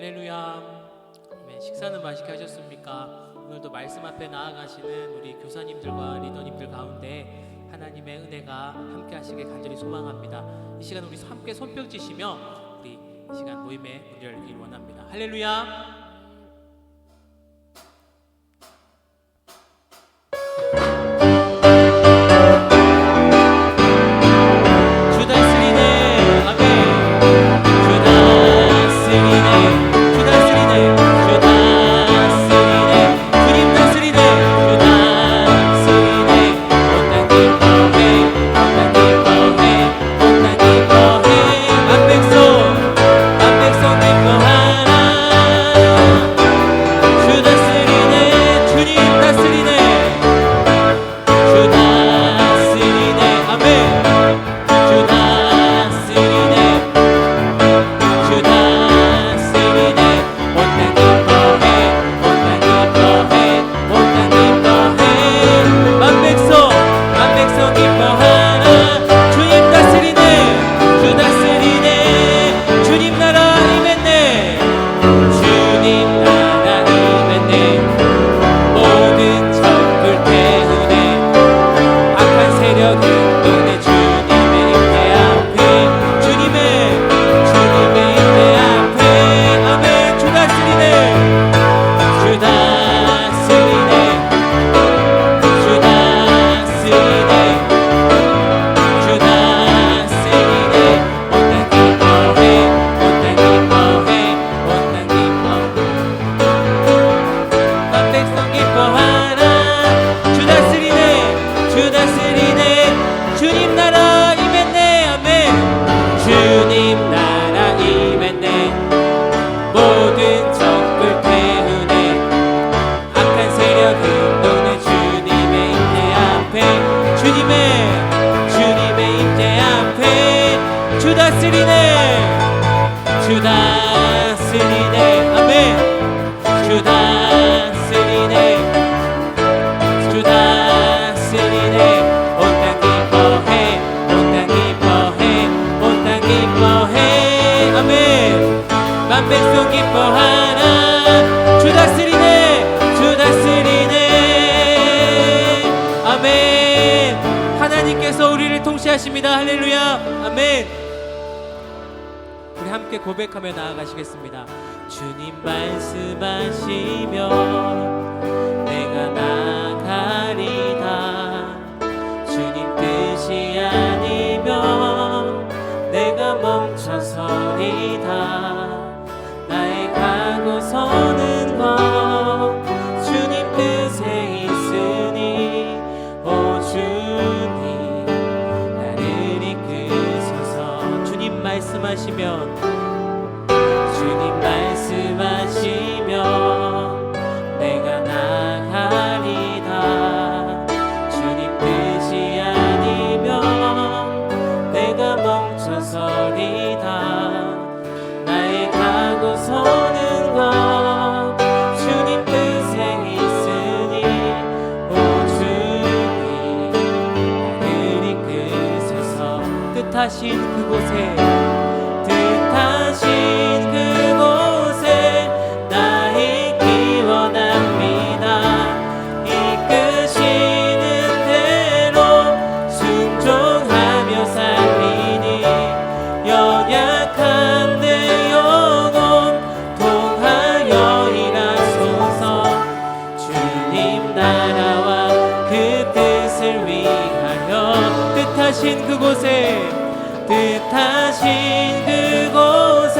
할렐루야. 아멘. 식사는 맛있게 하셨습니까? 오늘도 말씀 앞에 나아가시는 우리 교사님들과 리더님들 가운데 하나님의 은혜가 함께 하시길 간절히 소망합니다. 이 시간 우리 함께 손뼉치시며 우리 이 시간 모임의 문을 열기를 원합니다. 할렐루야. 백성 기뻐하라. 주 다스리네, 주 다스리네. 아멘. 하나님께서 우리를 통치하십니다. 할렐루야. 아멘. 우리 함께 고백하며 나아가시겠습니다. 주님 말씀하시며 내가 나가리다. 주님 뜻이 아니면 내가 멈춰서리다. 나의 가고 서는 것 주님 뜻에 있으니 오 주님 나를 이끄소서. 주님 말씀하시면 주님 말씀하시면 내가 나가리다. 주님 뜻이 아니면 내가 멈춰서리다. 나의 가고 서는 것 주님 뜻에 있으니 오 주님 나를 이끄소서. 뜻하신 그곳에 뜻하신 그곳에 나 있기 원합니다. 이끄시는 대로 순종하며 살리니 연약한 내 영혼 통하여 일하소서. 주님 나라와 그 뜻을 위하여 뜻하신 그곳에 뜻하신 그곳에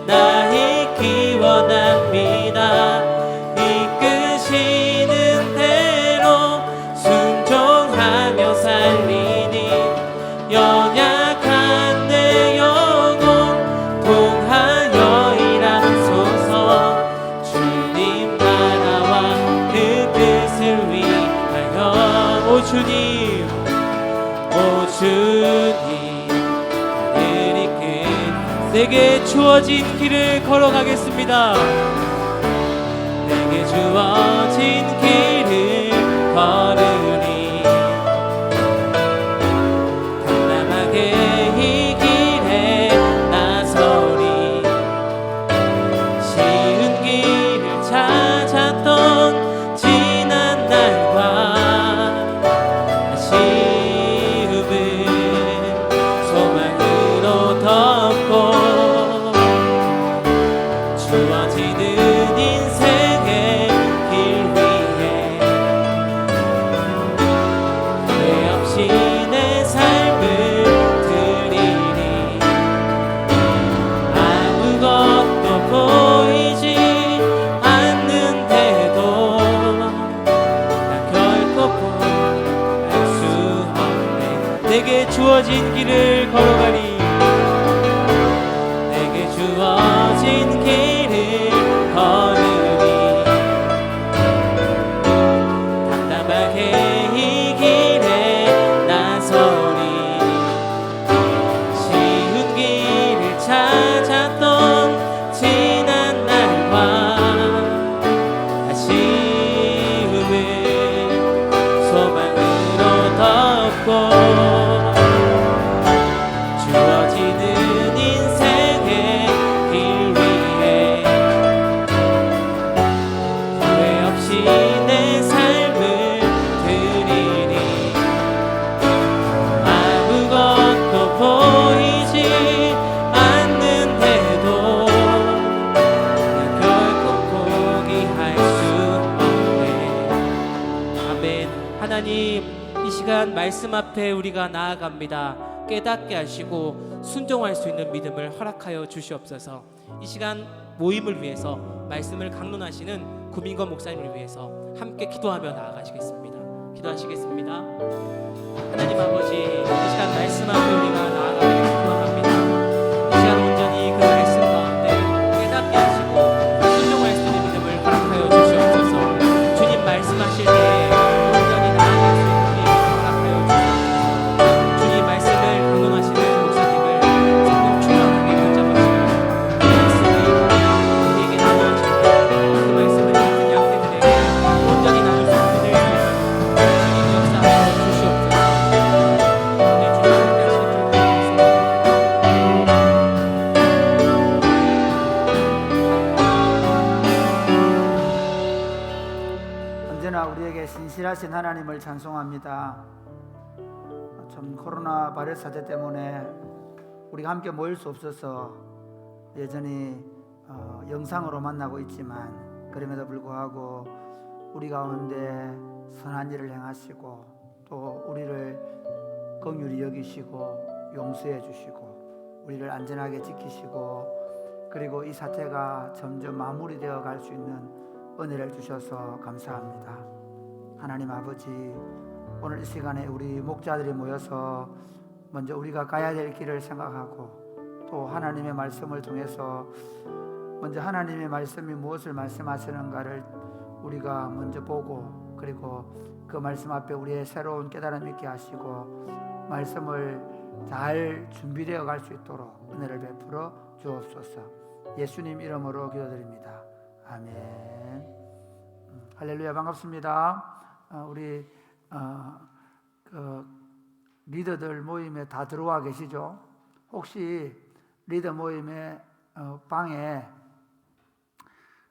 나 있기 원합니다. 이끄시는 대로 순종하며 살리니 연약한 내 영혼 통하여 일하소서. 주님 나라와 그 뜻을 위하여 오 주님 오 주님 내게 주어진 길을 걸어가겠습니다. 내게 주어진 길을 걸으리. 담담하게 이 길에 나서리. 주어진 길을 걸어가리. 내게 주어진 길을 걸으리. 담담하게 이 길에 나서리. 쉬운 길을 찾았던 지난 날과 아쉬움을 소망으로 덮고 주어지는 인생의 길 위에 후회 없이 내 삶을 드리리. 아무것도 보이지 않는데도 난 결코 포기할 수 없네. 아멘. 하나님, 이 시간 말씀 앞에 우리가 나아갑니다. 깨닫게 하시고 순종할 수 있는 믿음을 허락하여 주시옵소서. 이 시간 모임을 위해서 말씀을 강론하시는 구민건 목사님을 위해서 함께 기도하며 나아가시겠습니다. 기도하시겠습니다. 하나님 아버지, 이 시간 말씀 앞에 우리가 나아가기를 기도합니다. 이 시간 온전히 그 말씀 가운데 깨닫게 하시고 순종할 수 있는 믿음을 허락하여 주시옵소서. 주님 말씀하실 때 온전히 나아갈 수 있는 믿음을 허락하여 주시옵소서. 주님 말씀을 강론하시는 목사님을 성령 충만하게 붙잡으시고 그 말씀이 우리에게 나누어질 때 그 말씀을 듣는 양떼들에게 온전히 나눌 수 있는 은혜를 주님 역사하여 주시옵소서. 네, 주님 함께 하시길 축복합니다. 언제나 우리에게 신실하신 하나님을 찬송합니다. 참 코로나 바이러스 사태 때문에 우리가 함께 모일 수 없어서 여전히 영상으로 만나고 있지만 그럼에도 불구하고 우리 가운데 선한 일을 행하시고 또 우리를 긍휼히 여기시고 용서해 주시고 우리를 안전하게 지키시고 그리고 이 사태가 점점 마무리되어 갈 수 있는 은혜를 주셔서 감사합니다. 하나님 아버지, 오늘 이 시간에 우리 목자들이 모여서 먼저 우리가 가야 될 길을 생각하고 또 하나님의 말씀을 통해서 먼저 하나님의 말씀이 무엇을 말씀하시는가를 우리가 먼저 보고 그리고 그 말씀 앞에 우리의 새로운 깨달음 있게 하시고 말씀을 잘 준비되어 갈 수 있도록 은혜를 베풀어 주옵소서. 예수님 이름으로 기도드립니다. 아멘. 할렐루야. 반갑습니다. 우리 그 리더들 모임에 다 들어와 계시죠? 혹시 리더 모임에 방에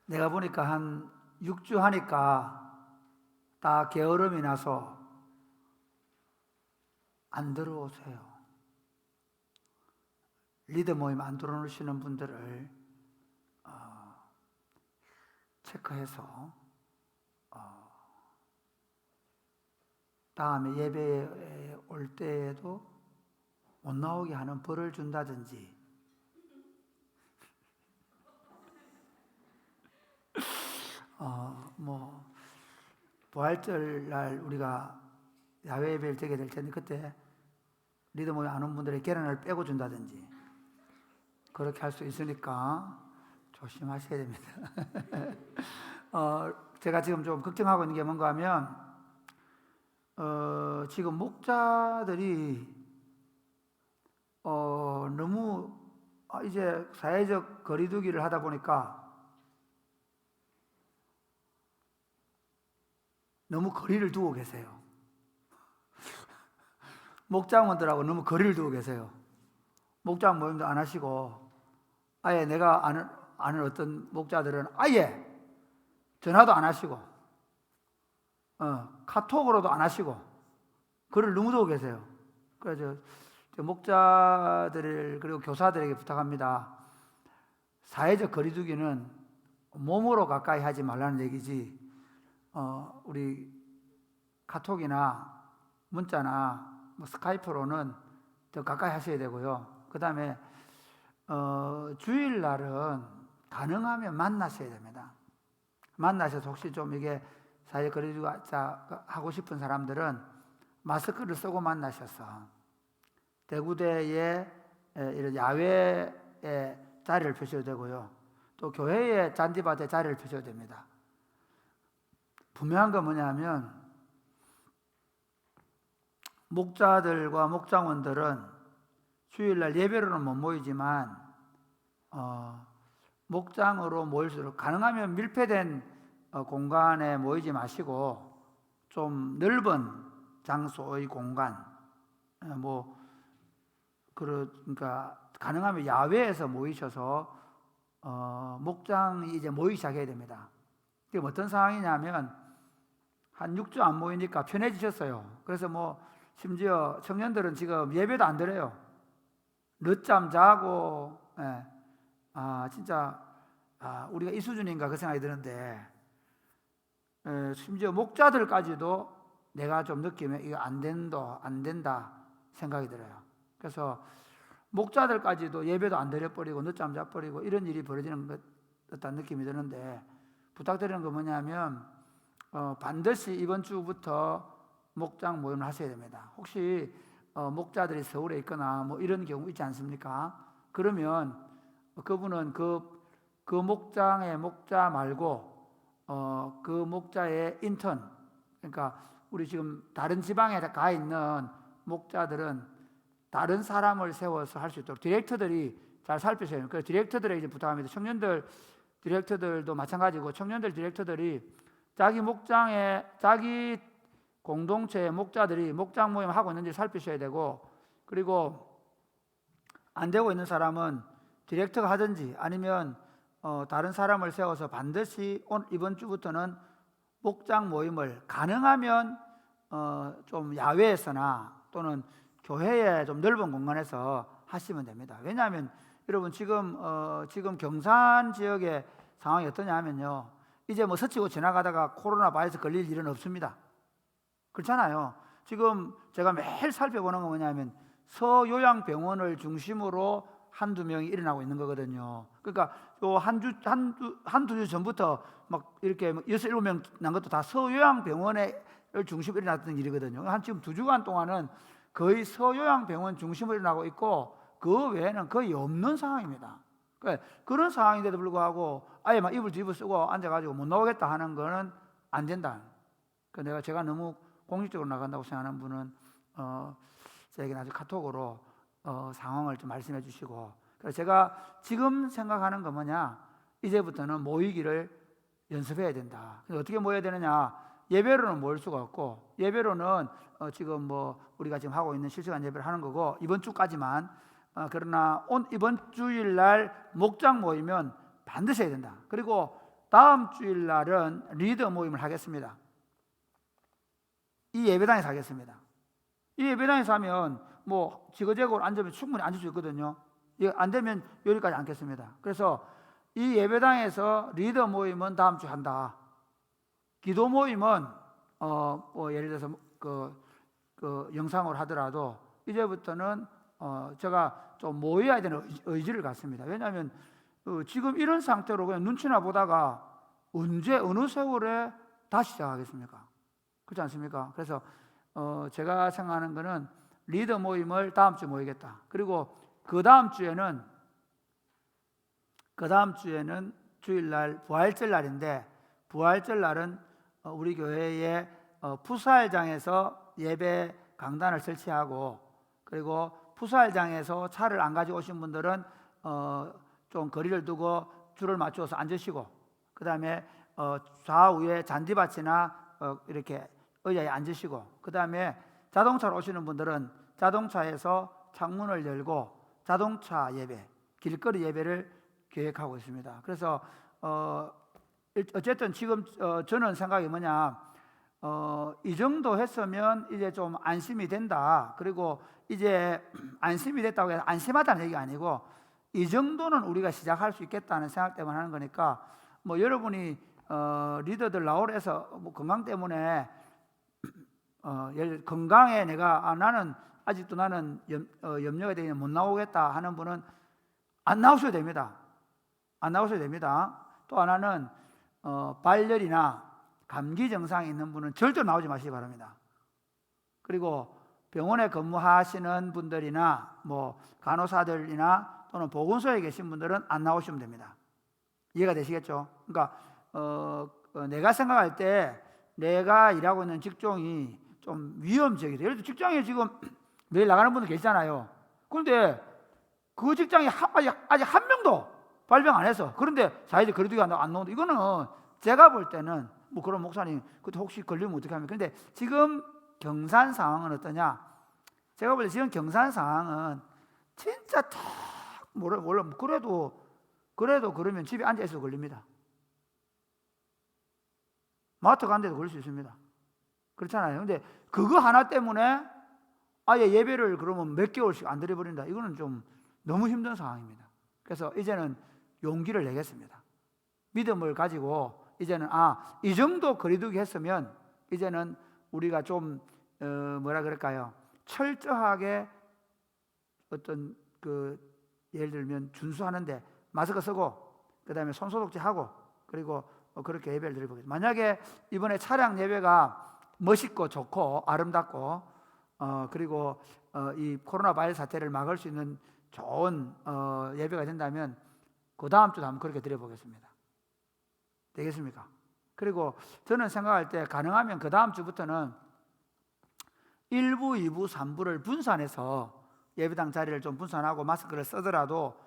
내가 보니까 한 6주 하니까 다 게으름이 나서 안 들어오세요. 리더 모임 안 들어오시는 분들을 체크해서 다음에 예배에 올 때에도 못 나오게 하는 벌을 준다든지 뭐 부활절 날 우리가 야외 예배를 드리게 될 텐데 그때 리더 모임 안 온 분들의 계란을 빼고 준다든지 그렇게 할 수 있으니까 조심하셔야 됩니다. 제가 지금 좀 걱정하고 있는 게 뭔가 하면 지금 목자들이 너무 이제 사회적 거리두기를 하다 보니까 너무 거리를 두고 계세요. 목장원들하고 너무 거리를 두고 계세요. 목장 모임도 안 하시고 아예 내가 아는 어떤 목자들은 아예 전화도 안 하시고 카톡으로도 안 하시고 글을 너무 두고 계세요. 그래서 목자들 그리고 교사들에게 부탁합니다. 사회적 거리두기는 몸으로 가까이 하지 말라는 얘기지 우리 카톡이나 문자나 뭐 스카이프로는 더 가까이 하셔야 되고요. 그 다음에 주일날은 가능하면 만나셔야 됩니다. 만나셔서 혹시 좀 이게 사회 거리두기 하고 싶은 사람들은 마스크를 쓰고 만나셔서 대구대에 이런 야외에 자리를 펴셔도 되고요. 또 교회의 잔디밭에 자리를 펴셔도 됩니다. 분명한 건 뭐냐면 목자들과 목장원들은 주일날 예배로는 못 모이지만 목장으로 모일수록 가능하면 밀폐된 공간에 모이지 마시고 좀 넓은 장소의 공간, 그러니까 가능하면 야외에서 모이셔서 목장이 이제 모이기 시작해야 됩니다. 이게 어떤 상황이냐면 한 6주 안 모이니까 편해지셨어요. 그래서 심지어 청년들은 지금 예배도 안 드려요. 늦잠 자고, 진짜 우리가 이 수준인가 그 생각이 드는데, 심지어 목자들까지도 내가 좀 느끼면 이거 안 된다 생각이 들어요. 그래서 목자들까지도 예배도 안 드려버리고 늦잠 자버리고 이런 일이 벌어지는 것 같다는 느낌이 드는데, 부탁드리는 건 뭐냐면 반드시 이번 주부터 목장 모임을 하셔야 됩니다. 혹시 목자들이 서울에 있거나 이런 경우 있지 않습니까? 그러면 그분은 그 목장의 목자 말고 그 목자의 인턴, 그러니까 우리 지금 다른 지방에 가 있는 목자들은 다른 사람을 세워서 할 수 있도록 디렉터들이 잘 살피셔야 해요. 그래서 디렉터들에게 이제 부탁합니다. 청년들 디렉터들도 마찬가지고, 청년들 디렉터들이 자기 목장에, 자기 공동체의 목자들이 목장 모임 하고 있는지 살피셔야 되고, 그리고 안 되고 있는 사람은 디렉터가 하든지 아니면 다른 사람을 세워서 반드시 이번 주부터는 목장 모임을 가능하면 좀 야외에서나 또는 교회의 좀 넓은 공간에서 하시면 됩니다. 왜냐하면 여러분 지금 경산 지역의 상황이 어떠냐면요, 이제 스치고 지나가다가 코로나 바이러스 걸릴 일은 없습니다. 그렇잖아요. 지금 제가 매일 살펴보는 건 뭐냐면 서요양병원을 중심으로 한두 명이 일어나고 있는 거거든요. 그러니까 한두 주 전부터 막 이렇게 6, 7명 난 것도 다 서요양병원을 중심으로 일어났던 일이거든요. 지금 2주간 동안은 거의 서요양병원 중심으로 일어나고 있고, 그 외에는 거의 없는 상황입니다. 그러니까 그런 상황인데도 불구하고 아예 막 이불 뒤집어 쓰고 앉아가지고 못 나오겠다 하는 거는 안 된다. 그러니까 제가 너무 공식적으로 나간다고 생각하는 분은 저에게 나중에 카톡으로 상황을 좀 말씀해 주시고, 그래서 제가 지금 생각하는 건 뭐냐, 이제부터는 모이기를 연습해야 된다. 어떻게 모여야 되느냐, 예배로는 모일 수가 없고, 예배로는 지금 우리가 지금 하고 있는 실시간 예배를 하는 거고, 이번 주까지만. 그러나 이번 주일날 목장 모이면 반드시 해야 된다. 그리고 다음 주일날은 리더 모임을 하겠습니다. 이 예배당에서 하겠습니다. 이 예배당에서 하면 지그재그로 앉으면 충분히 앉을 수 있거든요. 안 되면 여기까지 앉겠습니다. 그래서 이 예배당에서 리더 모임은 다음 주 한다. 기도 모임은 예를 들어서 그 영상으로 하더라도 이제부터는 제가 좀 모여야 되는 의지를 갖습니다. 왜냐하면 지금 이런 상태로 그냥 눈치나 보다가 언제 어느 세월에 다시 시작하겠습니까? 그렇지 않습니까? 그래서 제가 생각하는 거는 리더 모임을 다음 주에 모이겠다. 그리고 그 다음 주에는 주일날 부활절 날인데, 부활절 날은 우리 교회의 풋살장에서 예배 강단을 설치하고, 그리고 풋살장에서 차를 안 가지고 오신 분들은 좀 거리를 두고 줄을 맞추어서 앉으시고, 그 다음에 좌우에 잔디밭이나 이렇게 의자에 앉으시고, 그 다음에 자동차로 오시는 분들은 자동차에서 창문을 열고 자동차 예배, 길거리 예배를 계획하고 있습니다. 그래서 어쨌든 지금 저는 생각이 뭐냐, 이 정도 했으면 이제 좀 안심이 된다. 그리고 이제 안심이 됐다고 해서 안심하다는 얘기가 아니고, 이 정도는 우리가 시작할 수 있겠다는 생각 때문에 하는 거니까, 여러분이 리더들 나오라 해서 건강 때문에 건강에 나는 아직도 염려가 되니 못 나오겠다 하는 분은 안 나오셔도 됩니다. 안 나오셔도 됩니다. 또 하나는 발열이나 감기 증상이 있는 분은 절대 나오지 마시기 바랍니다. 그리고 병원에 근무하시는 분들이나 뭐 간호사들이나 또는 보건소에 계신 분들은 안 나오시면 됩니다. 이해가 되시겠죠? 그러니까 내가 생각할 때 내가 일하고 있는 직종이 좀 위험적이다. 예를 들어 직장에 지금 매일 나가는 분들 계시잖아요. 그런데 그 직장에 아직 한 명도 발병 안 해서, 그런데 사회적 거리두기 안 나온다. 이거는 제가 볼 때는 뭐 그런 목사님 그때 혹시 걸리면 어떻게 합니까? 근데 지금 경산 상황은 어떠냐? 제가 볼 때 지금 경산 상황은 진짜 탁 몰라 그래도 그러면 집에 앉아 있어 걸립니다. 마트 간 데도 걸릴 수 있습니다. 그렇잖아요. 근데 그거 하나 때문에 아예 예배를 그러면 몇 개월씩 안 드려버린다. 이거는 좀 너무 힘든 상황입니다. 그래서 이제는 용기를 내겠습니다. 믿음을 가지고 이제는 이 정도 거리두기 했으면 이제는 우리가 좀 뭐라 그럴까요? 철저하게 어떤 예를 들면 준수하는데 마스크 쓰고 그다음에 손소독제 하고 그리고 그렇게 예배를 드려보겠습니다. 만약에 이번에 차량 예배가 멋있고 좋고 아름답고 그리고 이 코로나 바이러스 사태를 막을 수 있는 좋은 예배가 된다면 그 다음 주도 한번 그렇게 드려보겠습니다. 되겠습니까? 그리고 저는 생각할 때 가능하면 그 다음 주부터는 1부, 2부, 3부를 분산해서 예배당 자리를 좀 분산하고 마스크를 쓰더라도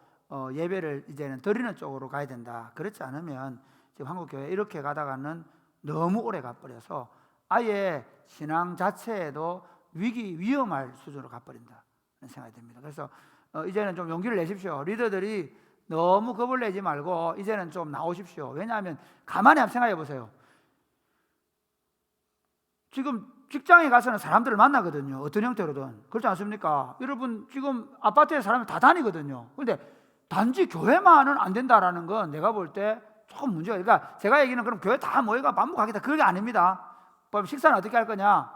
예배를 이제는 드리는 쪽으로 가야 된다. 그렇지 않으면 지금 한국교회 이렇게 가다가는 너무 오래 가버려서 아예 신앙 자체에도 위험할 수준으로 가버린다 생각이 듭니다. 그래서 이제는 좀 용기를 내십시오. 리더들이 너무 겁을 내지 말고 이제는 좀 나오십시오. 왜냐하면 가만히 한번 생각해 보세요. 지금 직장에 가서는 사람들을 만나거든요. 어떤 형태로든. 그렇지 않습니까? 여러분 지금 아파트에 사람이 다 다니거든요. 그런데 단지 교회만은 안 된다라는 건 내가 볼 때 조금 문제가. 그러니까 제가 얘기는 그럼 교회 다 모여가 밥 먹고 하겠다. 그게 아닙니다. 그럼 식사는 어떻게 할 거냐?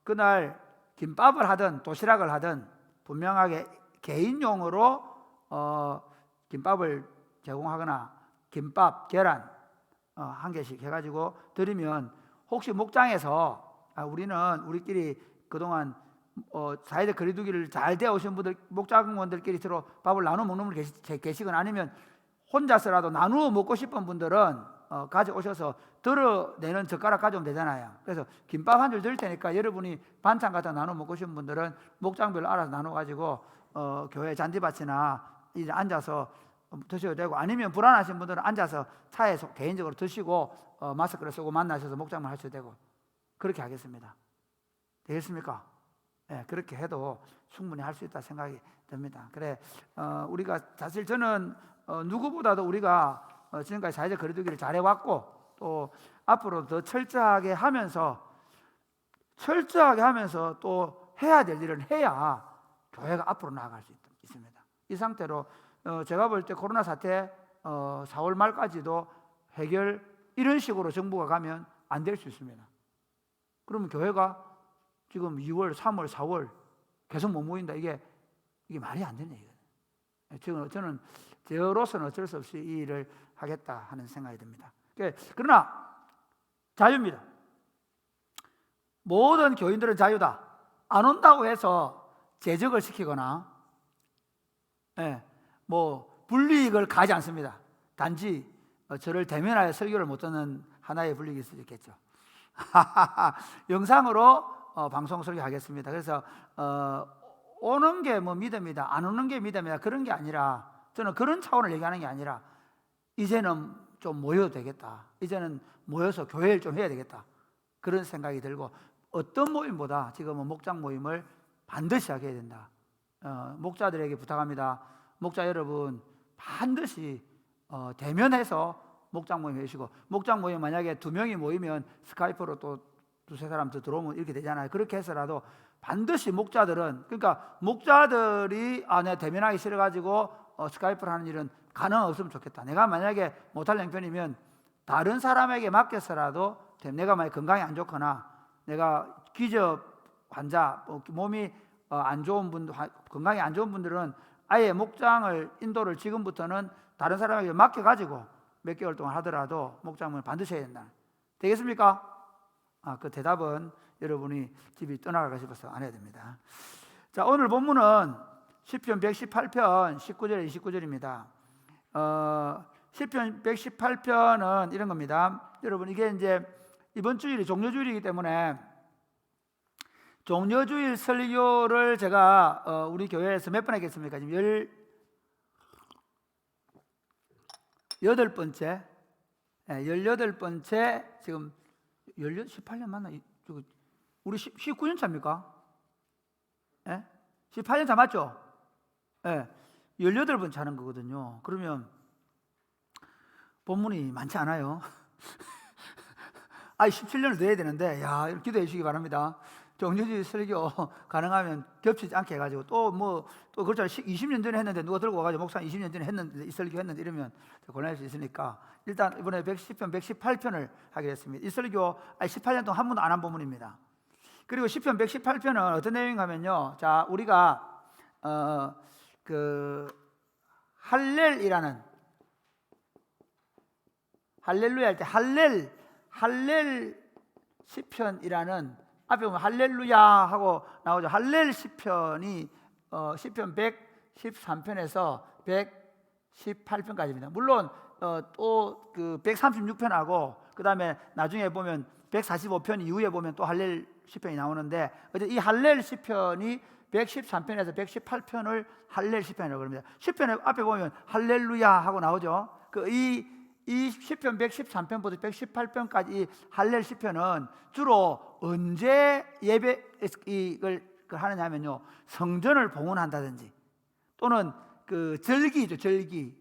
그날 김밥을 하든 도시락을 하든 분명하게 개인용으로 김밥을 제공하거나 김밥, 계란 한 개씩 해가지고 드리면 혹시 목장에서 우리끼리 그동안 사회적 거리두기를 잘 되어 오신 분들 목장원들끼리 서로 밥을 나눠 먹는 분 계시거나 아니면 혼자서라도 나누어 먹고 싶은 분들은 가져오셔서 덜어내는 젓가락 가져오면 되잖아요. 그래서 김밥 한 줄 드릴 테니까 여러분이 반찬 같은 거 나눠 먹고 싶은 분들은 목장별로 알아서 나눠가지고 교회 잔디밭이나 이제 앉아서 드셔도 되고 아니면 불안하신 분들은 앉아서 차에서 개인적으로 드시고 마스크를 쓰고 만나셔서 목장만 하셔도 되고 그렇게 하겠습니다. 되겠습니까? 네, 그렇게 해도 충분히 할 수 있다 생각이 듭니다. 그래 우리가 사실 저는 누구보다도 우리가 지금까지 사회적 거리두기를 잘해왔고 또 앞으로 더 철저하게 하면서 또 해야 될 일을 해야 교회가 앞으로 나아갈 수 있습니다. 이 상태로 제가 볼 때 코로나 사태 4월 말까지도 해결 이런 식으로 정부가 가면 안 될 수 있습니다. 그러면 교회가 지금 2월, 3월, 4월 계속 못 모인다. 이게 말이 안 되네. 저는 저로서는 어쩔 수 없이 이 일을 하겠다 하는 생각이 듭니다. 그러나 자유입니다. 모든 교인들은 자유다. 안 온다고 해서 제적을 시키거나 불이익을 가하지 않습니다. 단지 저를 대면하여 설교를 못 듣는 하나의 불이익일 수도 있겠죠. 영상으로 방송 설교하겠습니다. 그래서 오는 게 믿음이다, 안 오는 게 믿음이다 그런 게 아니라 저는 그런 차원을 얘기하는 게 아니라 이제는 좀 모여도 되겠다. 이제는 모여서 교회를 좀 해야 되겠다. 그런 생각이 들고 어떤 모임보다 지금은 목장 모임을 반드시 하게 해야 된다. 목자들에게 부탁합니다. 목자 여러분 반드시 대면해서 목장 모임 해주시고 목장 모임 만약에 2명이 모이면 스카이프로 또 2-3사람 더 들어오면 이렇게 되잖아요. 그렇게 해서라도 반드시 목자들은 그러니까 목자들이 내가 대면하기 싫어가지고 스카이프를 하는 일은 가능 없으면 좋겠다. 내가 만약에 못할 형편이면 다른 사람에게 맡겨서라도 내가 만약 건강이 안 좋거나 내가 기저 환자 몸이 안 좋은 분 건강이 안 좋은 분들은 아예 목장을 인도를 지금부터는 다른 사람에게 맡겨가지고 몇 개월 동안 하더라도 목장을 반드시 해야 된다. 되겠습니까? 그 대답은 여러분이 집이 떠나갈까 싶어서 안 해야 됩니다. 자, 오늘 본문은 시편 118편 19절 29절입니다. 시편 118편은 이런 겁니다. 여러분, 이게 이제 이번 주일이 종려주일이기 때문에 종려주일 설교를 제가 우리 교회에서 몇 번 했겠습니까? 지금 18번째 18번째 지금 18년 맞나? 우리 19년 차입니까? 18년 차 맞죠? 18번 차는 거거든요. 그러면 본문이 많지 않아요. 17년을 더 해야 되는데, 기도해 주시기 바랍니다. 종려주일 설교 가능하면 겹치지 않게 해가지고 또 그렇잖아요. 20년 전에 했는데 누가 들고 와가지고 목사 20년 전에 했는데 이 설교 했는데 이러면 곤란할 수 있으니까 일단 이번에 110편 118편을 하게 됐습니다. 이 설교 18년 동안 한 번도 안 한 본문입니다. 그리고 시편 118편은 어떤 내용인가 하면요, 자, 우리가 할렐이라는 할렐루야 할 때 할렐 시편이라는 앞에 보면 할렐루야 하고 나오죠. 할렐 시편이 시편 113편에서 118편까지입니다. 물론 또 그 136편하고 그 다음에 나중에 보면 145편 이후에 보면 또 할렐 시편이 나오는데, 어제 이 할렐 시편이 113편에서 118편을 할렐 시편이라고 합니다. 시편의 앞에 보면 할렐루야 하고 나오죠. 이 시편 113편부터 118편까지 이 할렐 시편은 주로 언제 예배 이걸 하느냐면요, 성전을 봉헌한다든지 또는 그 절기죠, 절기.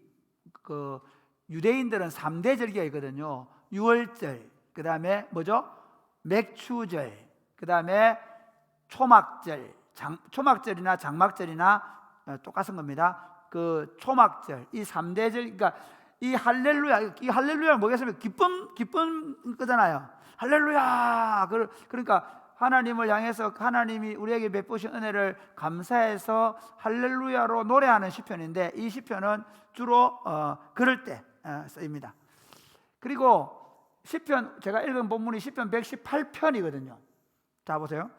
그 유대인들은 3대 절기가 있거든요. 유월절, 그 다음에 뭐죠? 맥추절, 그 다음에 초막절. 초막절이나 장막절이나 똑같은 겁니다. 그 초막절, 이 3대 절, 그러니까 이 할렐루야는 뭐겠습니까? 기쁨 거잖아요. 할렐루야. 그러니까 하나님을 향해서 하나님이 우리에게 베푸신 은혜를 감사해서 할렐루야로 노래하는 시편인데, 이 시편은 주로 그럴 때 쓰입니다. 그리고 시편, 제가 읽은 본문이 시편 118편이거든요. 자, 보세요.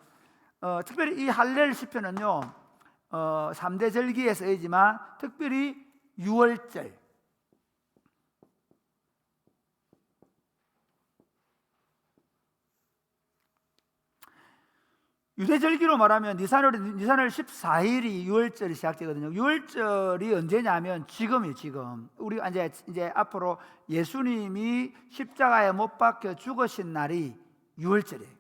특별히 이 할렐 시편은요, 3대 절기에 쓰이지만 특별히 유월절, 유대절기로 말하면 니산월 14일이 유월절이 시작되거든요. 유월절이 언제냐면 지금이에요. 지금 우리가 이제 앞으로 예수님이 십자가에 못 박혀 죽으신 날이 유월절이에요.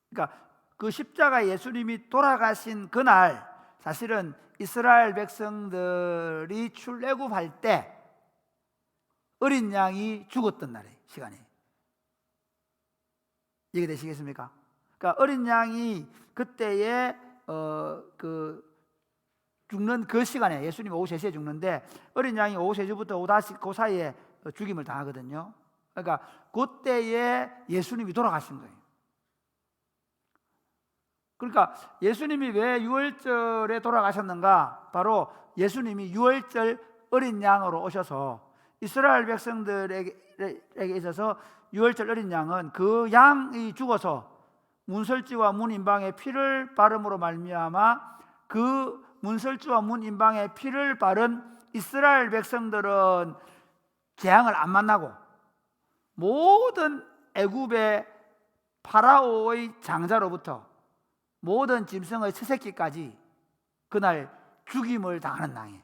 그러니까 그 십자가에 예수님이 돌아가신 그날, 사실은 이스라엘 백성들이 출애굽할 때 어린 양이 죽었던 날이에요. 시간이. 이해되시겠습니까? 그러니까 어린 양이 그때에 죽는 그 시간에, 예수님이 오후 3시에 죽는데 어린 양이 오후 3시부터 오후 5시 그 사이에 죽임을 당하거든요. 그러니까 그때에 예수님이 돌아가신 거예요. 그러니까 예수님이 왜 유월절에 돌아가셨는가? 바로 예수님이 유월절 어린 양으로 오셔서 이스라엘 백성들에게 있어서 유월절 어린 양은 그 양이 죽어서 문설주와 문인방에 피를 바름으로 말미암아 그 문설주와 문인방에 피를 바른 이스라엘 백성들은 재앙을 안 만나고 모든 애굽의 파라오의 장자로부터 모든 짐승의 새끼까지 그날 죽임을 당하는 낭이에요.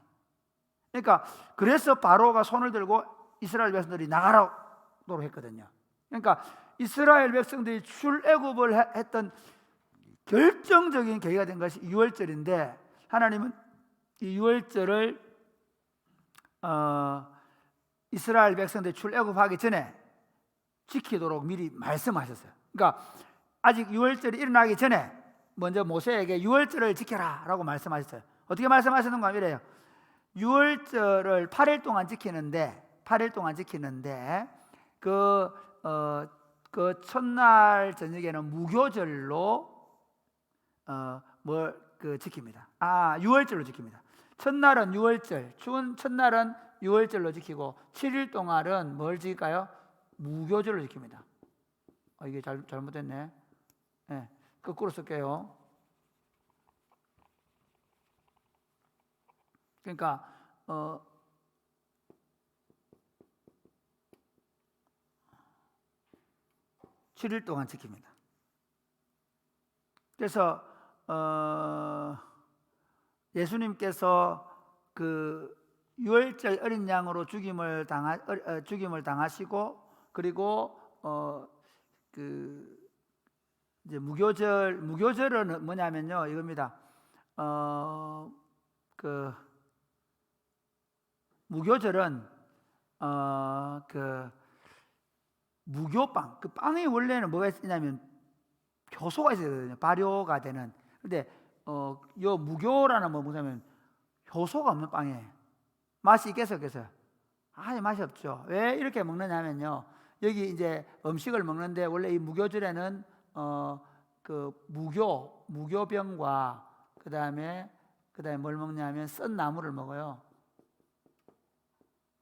그러니까 그래서 바로가 손을 들고 이스라엘 백성들이 나가라도록 했거든요. 그러니까 이스라엘 백성들이 출애굽을 했던 결정적인 계기가 된 것이 유월절인데, 하나님은 이 유월절을 이스라엘 백성들이 출애굽하기 전에 지키도록 미리 말씀하셨어요. 그러니까 아직 유월절이 일어나기 전에 먼저 모세에게 유월절을 지켜라 라고 말씀하셨어요. 어떻게 말씀하셨는가 이래요. 유월절을 8일 동안 지키는데 그 첫날 저녁에는 무교절로 지킵니다. 유월절로 지킵니다. 첫날은 유월절, 추운 첫날은 유월절로 지키고 7일 동안은 뭘 지킬까요? 무교절로 지킵니다. 이게 잘못됐네. 네, 거꾸로 쓸게요. 그러니까 7일 동안 지킵니다. 그래서 예수님께서 그 유월절 어린 양으로 죽임을 당하시고, 그리고 그 이제 무교절은 뭐냐면요, 이겁니다. 그 무교절은 그 무교빵, 그 빵이 원래는 뭐가 있냐면 효소가 있어야 발효가 되는. 근데 요 무교라는 뭐 뭐냐면 효소가 없는 빵이에요. 맛이 있겠어요? 아니, 맛이 없죠. 왜 이렇게 먹느냐면요, 여기 이제 음식을 먹는데 원래 이 무교절에는 그 무교병과 그다음에 뭘 먹냐면 썬 나물을 먹어요.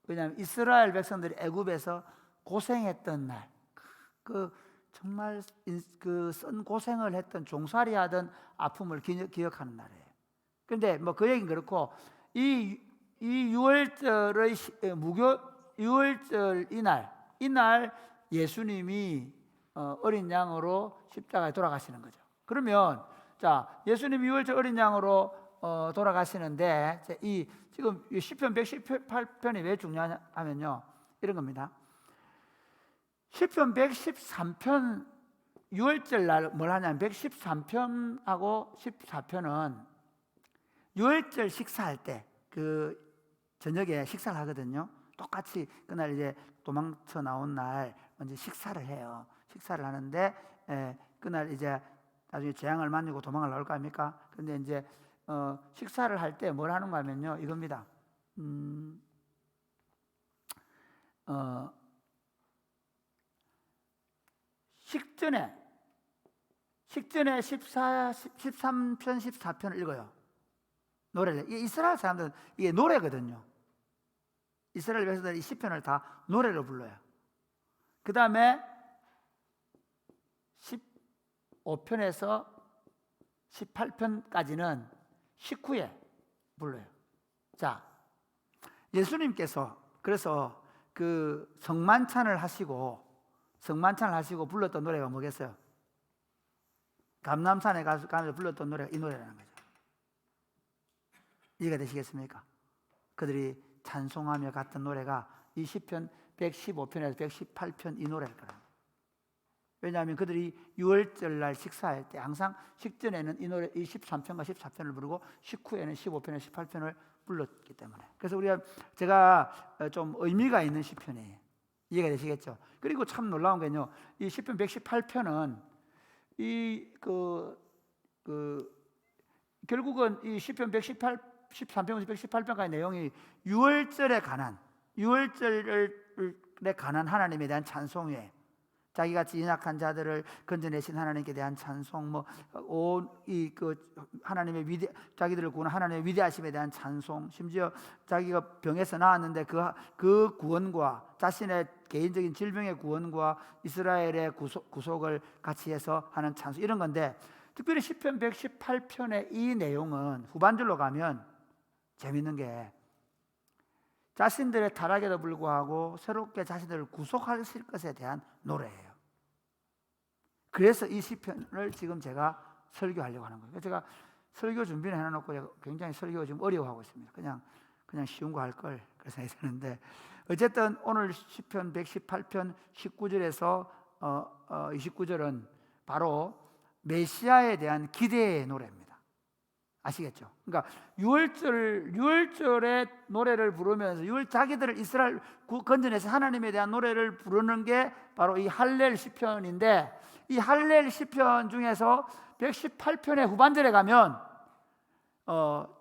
왜냐하면 이스라엘 백성들이 애굽에서 고생했던 날, 그 정말 그 썬 고생을 했던, 종살이하던 아픔을 기억하는 날이에요. 그런데 뭐 그 얘기는 그렇고, 이 유월절의 유월절 이날 예수님이 어린 양으로 십자가에 돌아가시는 거죠. 그러면 자, 예수님이 유월절 어린 양으로 돌아가시는데, 지금 시편 118편이 왜 중요하냐면요, 이런 겁니다. 시편 113편 유월절 날 뭘 하냐면 113편하고 14편은 유월절 식사할 때 그 저녁에 식사를 하거든요. 똑같이 그날 이제 도망쳐 나온 날 먼저 식사를 해요. 식사를 하는데 그날 이제 나중에 재앙을 만나고 도망을 나올 거 아닙니까? 근데 이제 식사를 할 때 뭘 하는가 하면요, 이겁니다. 식전에 13편, 14편을 읽어요. 노래를. 이스라엘 사람들은 이게 노래거든요. 이스라엘 백성들이 이 시편을 다 노래로 불러요. 그 다음에 15편에서 18편까지는 식후에 불러요. 자, 예수님께서 그래서 그 성만찬을 하시고 불렀던 노래가 뭐겠어요? 감람산에 가서 불렀던 노래가 이 노래라는 거죠. 이해가 되시겠습니까? 그들이 찬송하며 갔던 노래가 이 시편 115편에서 118편 이 노래일 거라는 거예요. 왜냐하면 그들이 유월절날 식사할 때 항상 식전에는 이 노래, 이 13편과 14편을 부르고 식후에는 15편과 18편을 불렀기 때문에. 그래서 제가 좀 의미가 있는 시편이에요. 이해가 되시겠죠? 그리고 참 놀라운 게요, 이 시편 118편은 결국은 이 시편 13편에서 118편까지 내용이 유월절에 관한 하나님에 대한 찬송이에요. 자기같이 연약한 자들을 건져내신 하나님께 대한 찬송, 하나님의 자기들을 구원한 하나님의 위대하심에 대한 찬송, 심지어 자기가 병에서 나았는데 그 구원과 자신의 개인적인 질병의 구원과 이스라엘의 구속을 같이 해서 하는 찬송, 이런 건데, 특별히 시편 118편의 이 내용은 후반절로 가면 재밌는 게 자신들의 타락에도 불구하고 새롭게 자신들을 구속하실 것에 대한 노래예요. 그래서 이 시편을 지금 제가 설교하려고 하는 거예요. 제가 설교 준비를 해놓고 굉장히 설교 지금 어려워하고 있습니다. 그냥 쉬운 거 할 걸 그래서 해야 되는데, 어쨌든 오늘 시편 118편 19절에서 29절은 바로 메시아에 대한 기대의 노래입니다. 아시겠죠? 그러니까 유월절의 노래를 부르면서 자기들을 이스라엘 건져내서 하나님에 대한 노래를 부르는 게 바로 이 할렐 시편인데, 이 할렐 시편 중에서 118편의 후반절에 가면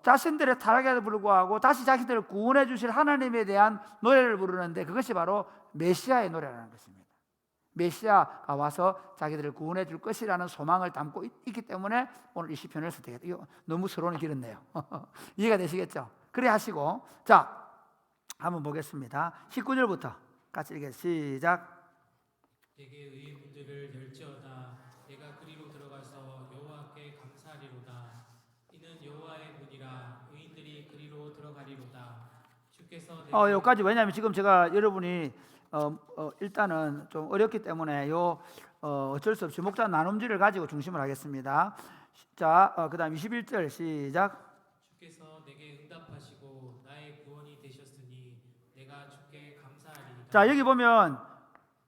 자신들의 타락에도 불구하고 다시 자신들을 구원해 주실 하나님에 대한 노래를 부르는데, 그것이 바로 메시아의 노래라는 것입니다. 메시아가 와서 자기들을 구원해 줄 것이라는 소망을 담고 있기 때문에 오늘 이 시편을 선택했다. 이거 너무 서론이 길었네요. 이해가 되시겠죠? 그래 하시고, 자, 한번 보겠습니다. 19절부터 같이 읽겠습니다. 시작. 내게 의인분들을 열지어다. 내가 그리로 들어가서 여호와께 감사하리로다. 이는 여호와의 문이라. 의인들이 그리로 들어가리로다. 주께서 내게 여기까지. 왜냐하면 지금 제가 여러분이 일단은 좀 어렵기 때문에 어쩔 수 없이 목자 나눔지를 가지고 중심을 하겠습니다. 자, 그다음 21절 시작. 주께서 내게 응답하시고 나의 구원이 되셨으니 내가 주께 감사하리이다. 자, 여기 보면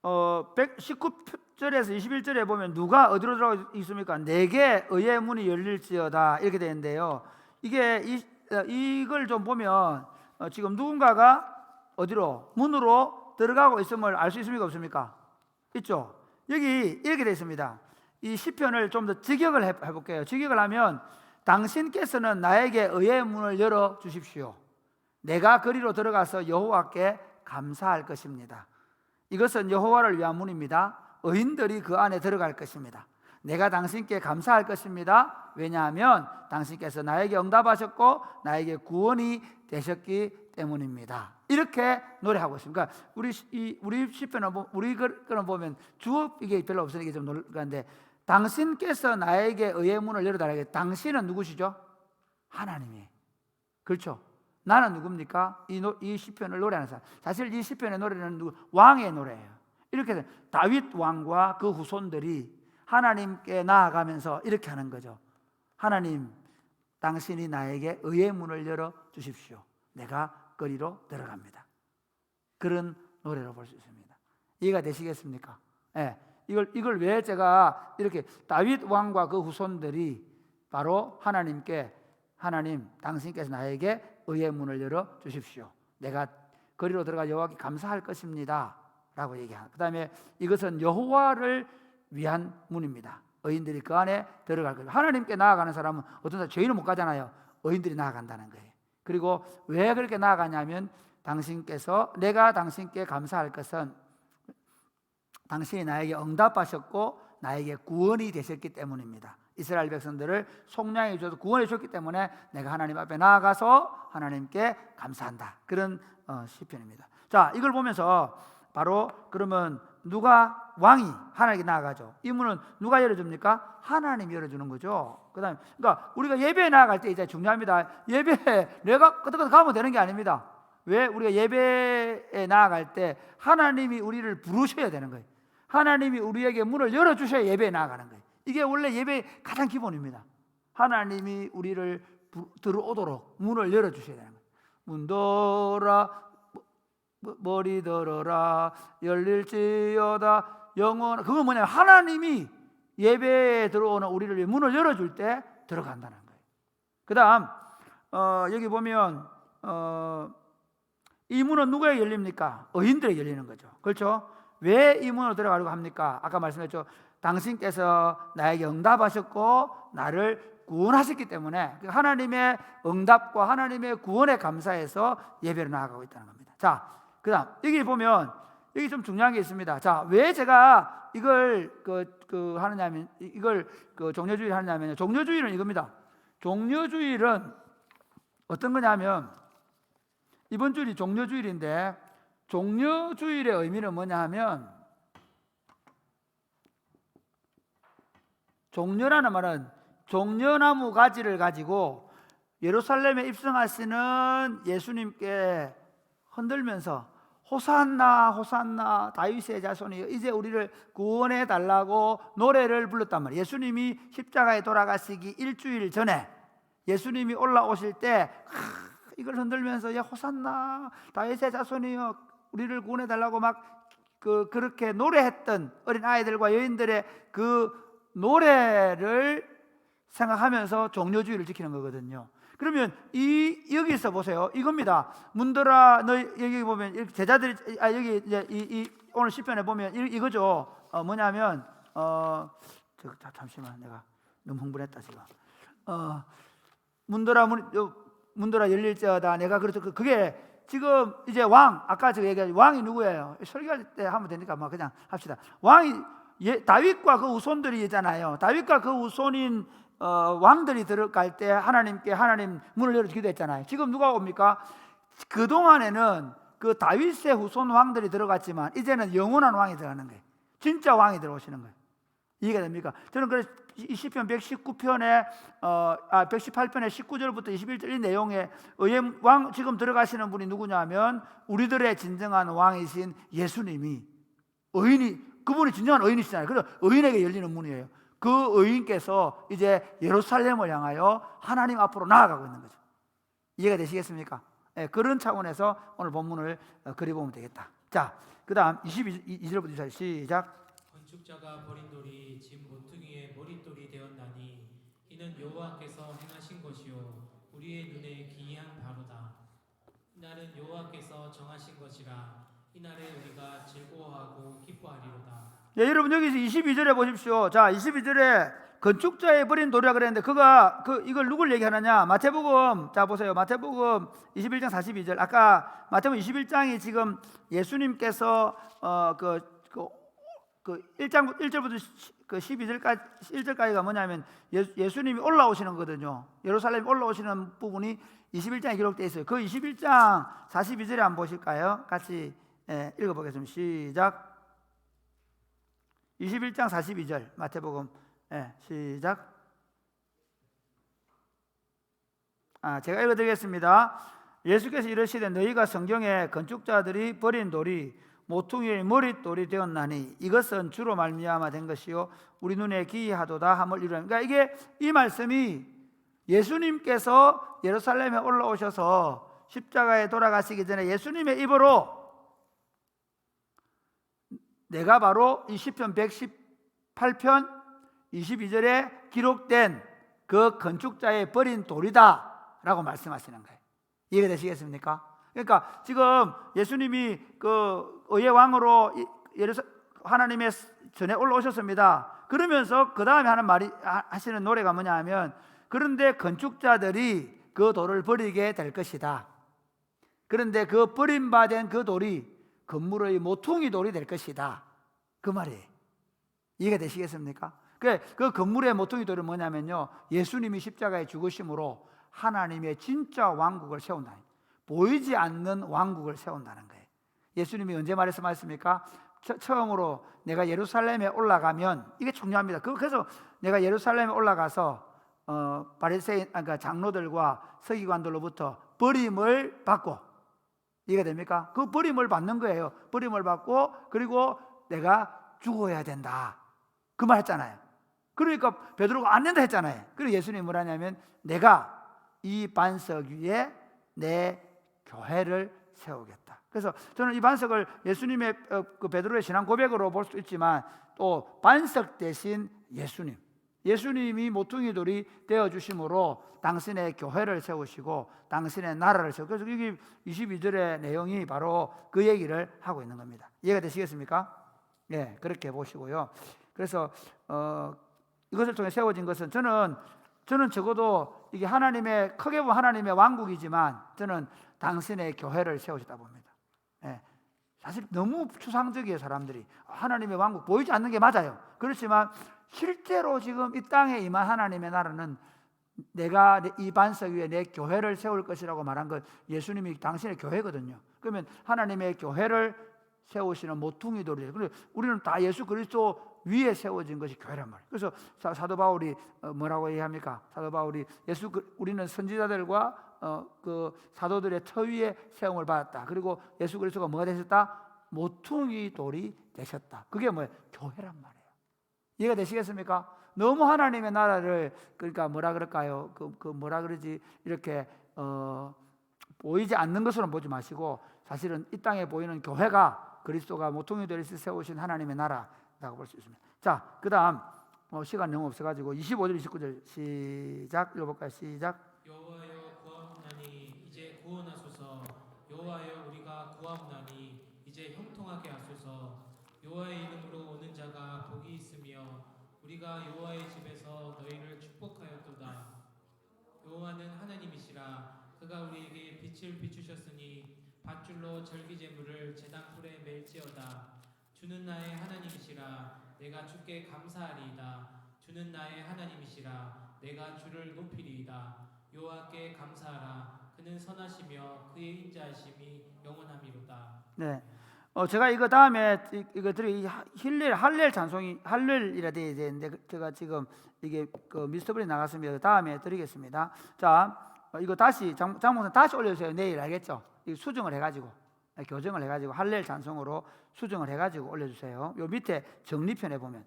19절에서 21절에 보면 누가 어디로 들어가 있습니까? 내게 의의 문이 열릴지어다 이렇게 되는데요. 이걸 좀 보면 지금 누군가가 어디로 문으로 들어가고 있음을 알 수 있습니까? 없습니까? 있죠. 여기 이렇게 되어 있습니다. 이 시편을 좀 더 직역을 해볼게요. 직역을 하면 당신께서는 나에게 의의 문을 열어 주십시오. 내가 그리로 들어가서 여호와께 감사할 것입니다. 이것은 여호와를 위한 문입니다. 의인들이 그 안에 들어갈 것입니다. 내가 당신께 감사할 것입니다. 왜냐하면 당신께서 나에게 응답하셨고 나에게 구원이 되셨기 때문입니다. 이렇게 노래하고 있습니다. 그러니까 우리 시편은 우리 거는 보면 주어 이게 별로 없으니까 좀 놀라는데 당신께서 나에게 의의 문을 열어달라고. 당신은 누구시죠? 하나님이. 그렇죠. 나는 누굽니까? 이 시편을 노래하는 사람. 사실 이 시편의 노래는 왕의 노래예요. 이렇게 해서 다윗 왕과 그 후손들이 하나님께 나아가면서 이렇게 하는 거죠. 하나님, 당신이 나에게 의의 문을 열어 주십시오. 내가 거리로 들어갑니다. 그런 노래로 볼 수 있습니다. 이해가 되시겠습니까? 네. 이걸 왜 제가 이렇게 다윗 왕과 그 후손들이 바로 하나님께 하나님, 당신께서 나에게 의의 문을 열어 주십시오. 내가 거리로 들어가 여호와께 감사할 것입니다. 라고 얘기합니다. 그 다음에 이것은 여호와를 위한 문입니다. 의인들이 그 안에 들어갈 거예요. 하나님께 나아가는 사람은 어떤 사람 죄인은 못 가잖아요. 의인들이 나아간다는 거예요. 그리고 왜 그렇게 나아가냐면 내가 당신께 감사할 것은 당신이 나에게 응답하셨고 나에게 구원이 되셨기 때문입니다. 이스라엘 백성들을 속량해 주셔서 구원해 주셨기 때문에 내가 하나님 앞에 나아가서 하나님께 감사한다. 그런 시편입니다. 자, 이걸 보면서 바로 그러면 누가 왕이 하나님께 나아가죠. 이 문은 누가 열어줍니까? 하나님이 열어주는 거죠. 그다음에 그러니까 우리가 예배에 나아갈 때 이제 중요합니다. 예배에 내가 끄덕끄덕 가면 되는 게 아닙니다. 왜? 우리가 예배에 나아갈 때 하나님이 우리를 부르셔야 되는 거예요. 하나님이 우리에게 문을 열어주셔야 예배에 나아가는 거예요. 이게 원래 예배의 가장 기본입니다. 하나님이 우리를 들어오도록 문을 열어주셔야 되는 거예요. 문 둬라, 머리 들어라, 열릴지어다, 영원. 그건 뭐냐면 하나님이 예배에 들어오는 우리를 위해 문을 열어줄 때 들어간다는 거예요. 그 다음 여기 보면 이 문은 누구에게 열립니까? 의인들에게 열리는 거죠. 그렇죠? 왜 이 문으로 들어가려고 합니까? 아까 말씀했죠. 당신께서 나에게 응답하셨고 나를 구원하셨기 때문에 하나님의 응답과 하나님의 구원에 감사해서 예배로 나아가고 있다는 겁니다. 자, 그 다음 여기 보면 여기 좀 중요한 게 있습니다. 자, 왜 제가 이걸 하느냐면 이걸 종려주의를 하느냐면 종려주의는 이겁니다. 종려주의는 어떤 거냐면 이번 주일이 종려주일인데 종려주일의 의미는 뭐냐 하면 종려라는 말은 종려나무 가지를 가지고 예루살렘에 입성하시는 예수님께 흔들면서 호산나 호산나 다윗의 자손이 이제 우리를 구원해 달라고 노래를 불렀단 말이에요. 예수님이 십자가에 돌아가시기 일주일 전에 예수님이 올라오실 때 이걸 흔들면서 야 호산나 다윗의 자손이여 우리를 구원해 달라고 막 그렇게 노래했던 어린 아이들과 여인들의 그 노래를 생각하면서 종려주의를 지키는 거거든요. 그러면 여기서 보세요. 이겁니다. 문들아 너 여기 보면 제자들이 여기 이제 오늘 시편에 보면 이거죠. 뭐냐면 잠시만 내가 너무 흥분했다 지금. 문들아 열릴지어다. 내가 그래서 그게 지금 이제 아까 제가 얘기한 왕이 누구예요? 설교할 때 하면 되니까 막 그냥 합시다. 왕이 다윗과 그 후손들이 있잖아요. 다윗과 그 후손인 왕들이 들어갈 때 하나님께 하나님 문을 열어주기도 했잖아요. 지금 누가 옵니까? 그동안에는 그 다윗의 후손 왕들이 들어갔지만 이제는 영원한 왕이 들어가는 거예요. 진짜 왕이 들어오시는 거예요. 이해가 됩니까? 저는 그래서 이 시편 119편에 118편의 19절부터 21절 이 내용에 왕 지금 들어가시는 분이 누구냐면 우리들의 진정한 왕이신 예수님이 그분이 진정한 의인이시잖아요. 그래서 의인에게 열리는 문이에요. 그 의인께서 이제 예루살렘을 향하여 하나님 앞으로 나아가고 있는 거죠. 이해가 되시겠습니까? 네, 그런 차원에서 오늘 본문을 그려보면 되겠다. 자, 그 다음 22절부터 시작. 건축자가 버린 돌이 집 모퉁이의 머릿돌이 되었나니 이는 여호와께서 행하신 것이요 우리의 눈에 기이한 바로다. 이날은 여호와께서 정하신 것이라 이날에 우리가 즐거워하고 기뻐하리로다. 예, 여러분 여기서 22절에 보십시오. 자, 22절에 건축자의 버린 돌이라 그랬는데 그가 이걸 누굴 얘기하느냐? 마태복음, 자 보세요. 마태복음 21장 42절. 아까 마태복음 21장이 지금 예수님께서 그 1절부터 12절까지가 뭐냐면 예수님이 올라오시는 거거든요. 예루살렘 올라오시는 부분이 21장에 기록되어 있어요. 그 21장 42절에 한번 보실까요? 같이 읽어보겠습니다. 시작. 21장 42절 마태복음 시작. 제가 읽어드리겠습니다. 예수께서 이르시되 너희가 성경에 건축자들이 버린 돌이 모퉁이의 머릿돌이 되었나니 이것은 주로 말미암아 된 것이요 우리 눈에 기이하도다 함을 이루라. 그러니까 이 말씀이 예수님께서 예루살렘에 올라오셔서 십자가에 돌아가시기 전에 예수님의 입으로 내가 바로 이 시편 118편 22절에 기록된 그 건축자의 버린 돌이다 라고 말씀하시는 거예요. 이해가 되시겠습니까? 그러니까 지금 예수님이 그 의의 왕으로 하나님의 전에 올라오셨습니다. 그러면서 그 다음에 하는 말이 하시는 노래가 뭐냐 하면 그런데 건축자들이 그 돌을 버리게 될 것이다. 그런데 그 버림받은 그 돌이 건물의 모퉁이 돌이 될 것이다. 그 말이에요. 이해가 되시겠습니까? 그 건물의 모퉁이 돌은 뭐냐면요 예수님이 십자가에 죽으심으로 하나님의 진짜 왕국을 세운다. 보이지 않는 왕국을 세운다는 거예요. 예수님이 언제 말씀하셨습니까? 처음으로 내가 예루살렘에 올라가면 이게 중요합니다. 그래서 내가 예루살렘에 올라가서 바리새인 그러니까 장로들과 서기관들로부터 버림을 받고 이해가 됩니까? 그 버림을 받는 거예요. 버림을 받고 그리고 내가 죽어야 된다. 그 말 했잖아요. 그러니까 베드로가 안 된다 했잖아요. 그리고 예수님이 뭐라 하냐면 내가 이 반석 위에 내 교회를 세우겠다. 그래서 저는 이 반석을 예수님의 그 베드로의 신앙 고백으로 볼 수 있지만 또 반석 대신 예수님이 모퉁이 돌이 되어 주심으로 당신의 교회를 세우시고 당신의 나라를 세우고 그래서 여기 22절의 내용이 바로 그 얘기를 하고 있는 겁니다. 이해가 되시겠습니까? 네, 그렇게 보시고요. 그래서 이것을 통해 세워진 것은 저는 적어도 이게 크게 보면 하나님의 왕국이지만 저는 당신의 교회를 세우셨다 봅니다. 예. 사실 너무 추상적이에요. 사람들이 하나님의 왕국 보이지 않는 게 맞아요. 그렇지만 실제로 지금 이 땅에 임한 하나님의 나라는 내가 이 반석 위에 내 교회를 세울 것이라고 말한 것 예수님이 당신의 교회거든요. 그러면 하나님의 교회를 세우시는 모퉁이 돌이에요. 그리고 우리는 다 예수 그리스도 위에 세워진 것이 교회란 말이에요. 그래서 사도 바울이 뭐라고 얘기합니까? 사도 바울이 우리는 선지자들과 그 사도들의 터 위에 세움을 받았다. 그리고 예수 그리스도가 뭐가 되셨다? 모퉁이 돌이 되셨다. 그게 뭐예요? 교회란 말이에요. 이해가 되시겠습니까? 너무 하나님의 나라를 그러니까 뭐라 그럴까요? 뭐라 그러지? 이렇게 보이지 않는 것으로 보지 마시고 사실은 이 땅에 보이는 교회가 그리스도가 모퉁이 돌이 세우신 하나님의 나라라고 볼 수 있습니다. 자, 그 다음 시간 너무 없어가지고 25절 29절 시작 읽어볼까요? 시작. 여호와여 구하옵나니 이제 구원하소서. 여호와여 우리가 구하옵나니 이제 형통하게 하소서. 여호와의 이름으로 오는 자가 복이 있으며 우리가 여호와의 집에서 너희를 축복하였도다. 여호와는 하나님이시라. 그가 우리에게 빛을 비추셨으니 밧줄로 절기제물을 제단불에 맬지어다. 주는 나의 하나님이시라. 내가 주께 감사하리이다. 주는 나의 하나님이시라. 내가 주를 높이리이다. 여호와께 감사하라. 그는 선하시며 그의 인자하심이 영원함이로다. 네, 제가 이거 다음에 이거 드리 할렐 찬송이 할렐이라 되어야 되는데 제가 지금 이게 그 미스터블이 나갔습니다. 다음에 드리겠습니다. 자, 이거 다시 장목사 다시 올려주세요. 내일 알겠죠? 이 수정을 해가지고 교정을 해가지고 할렐 찬송으로 수정을 해가지고 올려주세요. 요 밑에 정리편에 보면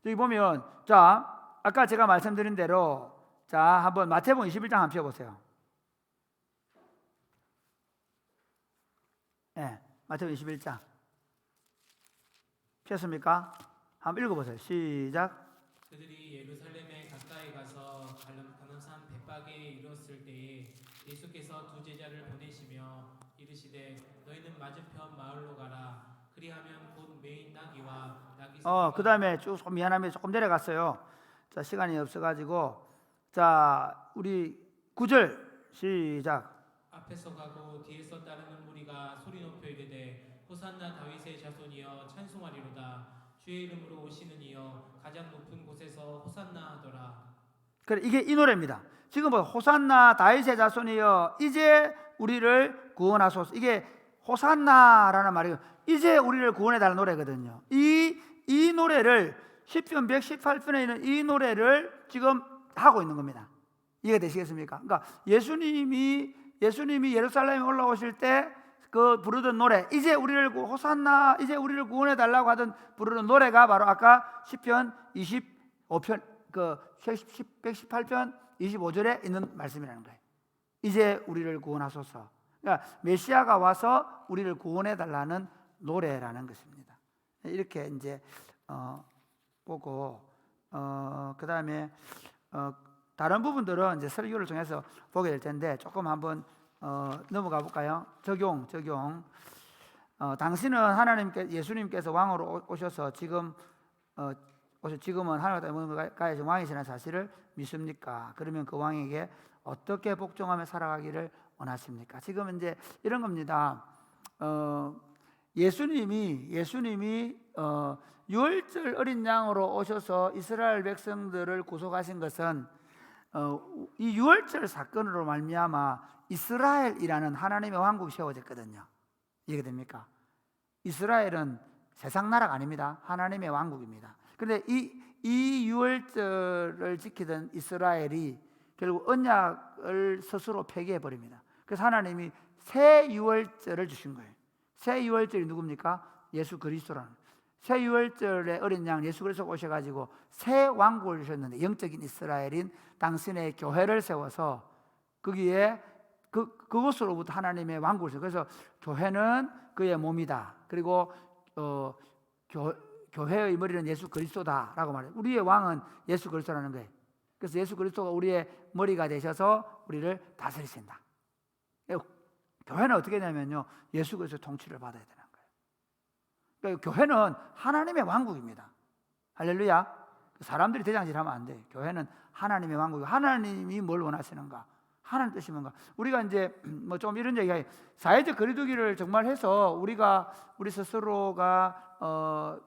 여기 보면 자 아까 제가 말씀드린 대로 자 한번 마태복음 21장 한번 펴보세요. 네, 마태복음 21장 폈습니까? 한번 읽어보세요. 시작. 그들이 예루살렘에 가까이 가서 감람산 벳박에 이르렀을 때에 예수께서 두 제자를 보내시며 이르시되 너희는 맞은편 마을로 가라. 그리하면 곧 메인 나귀와 나귀 그 다음에 쭉 미안하면 조금 내려갔어요. 자 시간이 없어가지고 자 우리 9절 시작. 앞에서 가고 뒤에서 따르는 무리가 소리 높여 이르되 호산나 다윗의 자손이여 찬송하리로다. 주의 이름으로 오시는 이여 가장 높은 곳에서 호산나 하더라. 그래 이게 이 노래입니다. 지금 뭐 호산나 다윗의 자손이여 이제 우리를 구원하소서. 이게 호산나라는 말이에요. 이제 우리를 구원해 달라는 노래거든요. 이 노래를 시편 118편에 있는 이 노래를 지금 하고 있는 겁니다. 이해가 되시겠습니까? 그러니까 예수님이 예루살렘에 올라오실 때 그 부르던 노래 이제 우리를 호산나 이제 우리를 구원해 달라고 하던 부르는 노래가 바로 아까 시편 25편 그 118편 25절에 있는 말씀이라는 거예요. 이제 우리를 구원하소서. 그러니까 메시아가 와서 우리를 구원해 달라는 노래라는 것입니다. 이렇게 이제 보고 그 다음에 다른 부분들은 이제 설교를 통해서 보게 될 텐데 조금 한번 넘어가 볼까요? 적용. 당신은 하나님께 예수님께서 왕으로 오셔서 지금은 하나님 가까이 왕이시라는 사실을 믿습니까? 그러면 그 왕에게 어떻게 복종하며 살아가기를 원하십니까? 지금 이제 이런 겁니다. 예수님이 유월절 어린 양으로 오셔서 이스라엘 백성들을 구속하신 것은 이 유월절 사건으로 말미암아 이스라엘이라는 하나님의 왕국이 세워졌거든요. 이해됩니까? 이스라엘은 세상 나라가 아닙니다. 하나님의 왕국입니다. 그런데 이 유월절을 지키던 이스라엘이 결국 언약을 스스로 폐기해 버립니다. 그래서 하나님이 새 유월절을 주신 거예요. 새 유월절이 누굽니까? 예수 그리스도라는. 새 유월절의 어린 양 예수 그리스도가 오셔가지고 새 왕국을 주셨는데 영적인 이스라엘인 당신의 교회를 세워서 거기에 그것으로부터 하나님의 왕국을 세워. 그래서 교회는 그의 몸이다. 그리고 교회의 머리는 예수 그리스도다라고 말해요. 우리의 왕은 예수 그리스도라는 거예요. 그래서 예수 그리스도가 우리의 머리가 되셔서 우리를 다스리신다. 교회는 어떻게 되냐면요, 예수 그리스도 통치를 받아야 되는 거예요. 그러니까 교회는 하나님의 왕국입니다. 할렐루야. 사람들이 대장질하면 안 돼. 교회는 하나님의 왕국이고 하나님이 뭘 원하시는가? 하나님 뜻이 뭔가? 우리가 이제 뭐 좀 이런 얘기가 사회적 거리두기를 정말 해서 우리 스스로가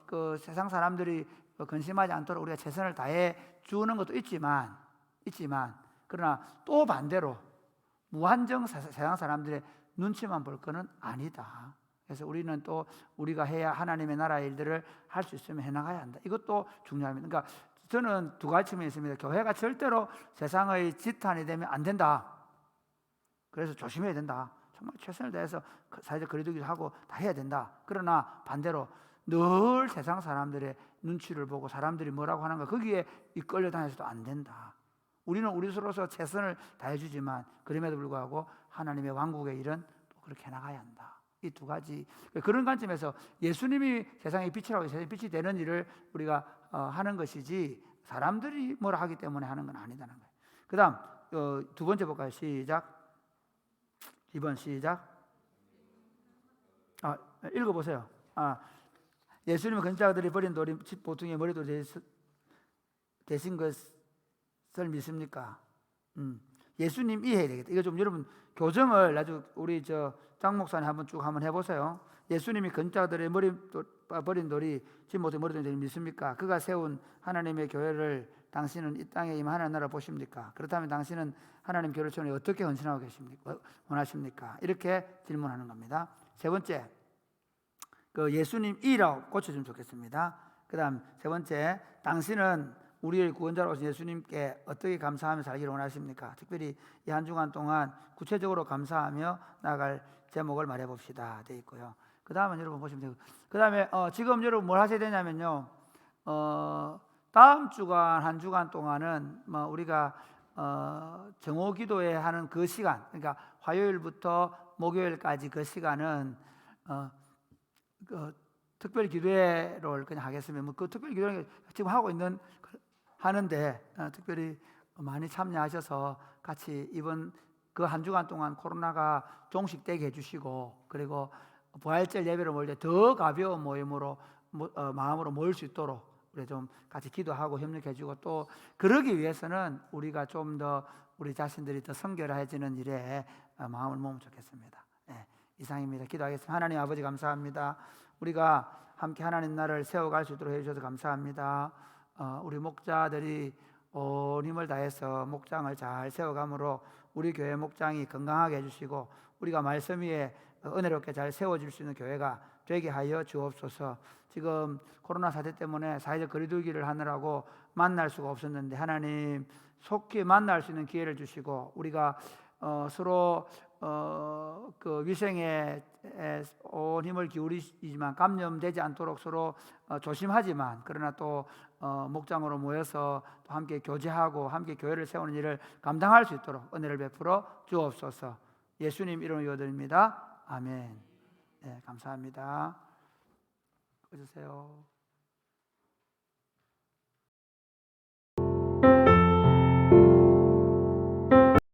그 세상 사람들이 근심하지 않도록 우리가 최선을 다해 주는 것도 있지만 그러나 또 반대로 무한정 세상 사람들의 눈치만 볼 거는 아니다. 그래서 우리는 또 우리가 해야 하나님의 나라의 일들을 할 수 있으면 해나가야 한다. 이것도 중요합니다. 그러니까 저는 두 가지 측면이 있습니다. 교회가 절대로 세상의 지탄이 되면 안 된다. 그래서 조심해야 된다. 정말 최선을 다해서 사회적 거리두기도 하고 다 해야 된다. 그러나 반대로 늘 세상 사람들의 눈치를 보고 사람들이 뭐라고 하는가 거기에 이끌려 다녀서도 안 된다. 우리는 우리로서 최선을 다해주지만 그럼에도 불구하고 하나님의 왕국의 일은 또 그렇게 해나가야 한다. 이 두 가지 그런 관점에서 예수님이 세상의 빛이라고 세상의 빛이 되는 일을 우리가 하는 것이지 사람들이 뭐라 하기 때문에 하는 건 아니다는 거예요. 그 다음 두 번째 볼까요? 시작. 2번 시작. 읽어보세요. 예수님은 건자들이 버린 돌이 보통의 머리돌이 되신 것을 믿습니까? 예수님 이해해야 되겠다. 이거 좀 여러분 교정을 아주 우리 장 목사님 한번 해보세요. 예수님이 건자들의 버린 돌이 집 못해 머리돌이 믿습니까? 그가 세운 하나님의 교회를 당신은 이 땅에 임한 하나님 나라 보십니까? 그렇다면 당신은 하나님 교회를 채우니 어떻게 헌신하고 계십니까? 원하십니까? 이렇게 질문하는 겁니다. 세 번째, 그 예수님이라고 고쳐주면 좋겠습니다. 그 다음 세 번째, 당신은 우리의 구원자로 오신 예수님께 어떻게 감사하며 살기를 원하십니까? 특별히 이 한 주간 동안 구체적으로 감사하며 나아갈 제목을 말해봅시다 되어 있고요. 그 다음은 여러분 보시면 되고, 그 다음에 지금 여러분 뭘 하셔야 되냐면요, 다음 주간 한 주간 동안은 우리가 정오기도회 하는 그 시간, 그러니까 화요일부터 목요일까지 그 시간은 특별 기도회를 그냥 하겠습니다. 그 특별 기도회 지금 하는데 특별히 많이 참여하셔서 같이 이번 그 한 주간 동안 코로나가 종식되게 해주시고, 그리고 부활절 예배를 모일 때 더 가벼운 모임으로 마음으로 모일 수 있도록 우리 좀 같이 기도하고 협력해주고, 또 그러기 위해서는 우리가 좀 더 우리 자신들이 더 성결해지는 일에 마음을 모으면 좋겠습니다. 네, 이상입니다. 기도하겠습니다. 하나님 아버지 감사합니다. 우리가 함께 하나님 나라를 세워갈 수 있도록 해주셔서 감사합니다. 우리 목자들이 온 힘을 다해서 목장을 잘 세워가므로 우리 교회 목장이 건강하게 해주시고, 우리가 말씀 위에 은혜롭게 잘 세워질 수 있는 교회가 되게 하여 주옵소서. 지금 코로나 사태 때문에 사회적 거리두기를 하느라고 만날 수가 없었는데 하나님 속히 만날 수 있는 기회를 주시고, 우리가 서로 그 위생에 온 힘을 기울이지만 감염되지 않도록 서로 조심하지만, 그러나 또 목장으로 모여서 또 함께 교제하고 함께 교회를 세우는 일을 감당할 수 있도록 은혜를 베풀어 주옵소서. 예수님 이름으로 기도드립니다. 아멘. 네, 감사합니다. 꺼주세요.